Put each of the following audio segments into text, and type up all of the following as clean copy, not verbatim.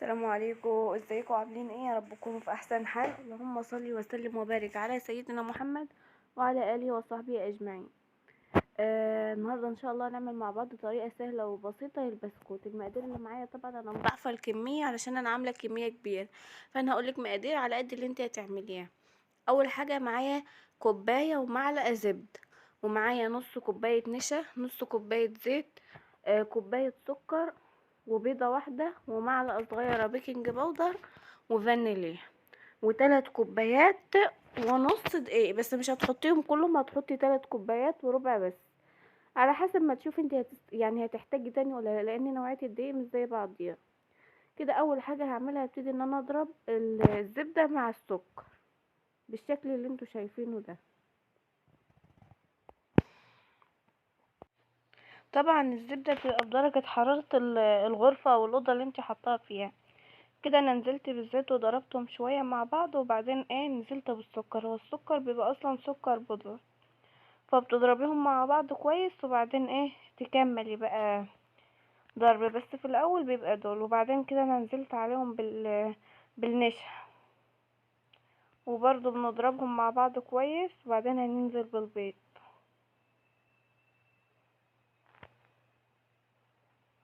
السلام عليكم، ازيكم عاملين ايه؟ يا رب تكونوا في احسن حال. اللهم صل وسلم وبارك على سيدنا محمد وعلى اله وصحبه اجمعين. النهارده ان شاء الله هنعمل مع بعض طريقه سهله وبسيطه للبسكوت. المقادير اللي معايا طبعا انا مضاعفه الكميه علشان انا عامله كميه كبيره، فانا هقولك مقادير على قد اللي انت هتعمليها. اول حاجه معايا كوبايه ومعلقه زبده، ومعايا نص كوبايه نشا، نص كوبايه زيت، كوبايه سكر، وبيضة واحدة، ومعلقة صغيرة بيكنج باودر وفانيليا، وثلاث كوبايات ونص دقيق. بس مش هتحطيهم كلهم، هتحطي 3 كوبايات وربع بس، على حسب ما تشوفي انت يعني هتحتاجي تاني ولا لا، لان نوعية الدقيق مش زي بعضيها. كده اول حاجة هعملها هبتدي ان انا اضرب الزبدة مع السكر بالشكل اللي انتوا شايفينه ده. طبعا الزبدة بتبقى بدرجة حرارة الغرفة او الأوضة اللي انت حطاها فيها. كده انا نزلت بالزيت وضربتهم شوية مع بعض، وبعدين نزلت بالسكر. هو السكر بيبقى اصلا سكر بودرة، فبتضربيهم مع بعض كويس، وبعدين تكملي بقى ضرب. بس في الاول بيبقى دول، وبعدين كده انا نزلت عليهم بالنشا، وبرضو بنضربهم مع بعض كويس، وبعدين هننزل بالبيض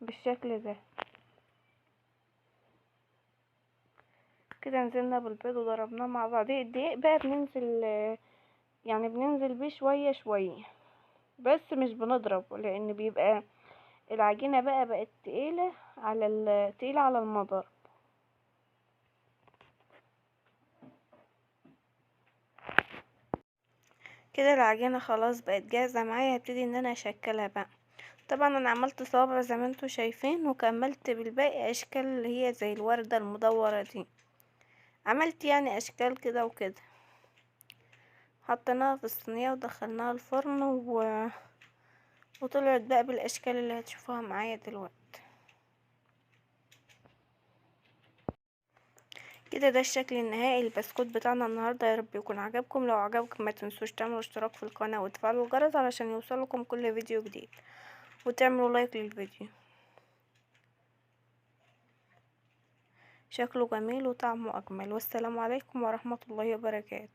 بالشكل ده. كده نزلنا بالبيض وضربناه مع بعض. الدقيق بقى بننزل، يعني بننزل بيه شوية شوية، بس مش بنضرب، لان بيبقى العجينة بقت تقيلة على المضرب. كده العجينة خلاص بقت جاهزة معايا، هبتدي ان انا اشكلها بقى. طبعا انا عملت صوابع زي ما انتوا شايفين، وكملت بالباقي اشكال اللي هي زي الوردة المدورة دي. عملت يعني اشكال كده وكده، حطيناها في الصينية ودخلناها الفرن وطلعت بقى بالاشكال اللي هتشوفوها معايا دلوقتي. كده ده الشكل النهائي للبسكوت بتاعنا النهارده. يا رب يكون عجبكم. لو عجبكم ما تنسوش تعملوا اشتراك في القناه وتفعلوا الجرس علشان يوصلكم كل فيديو جديد، وتعملوا لايك للفيديو. شكله جميل وطعمه اجمل. والسلام عليكم ورحمه الله وبركاته.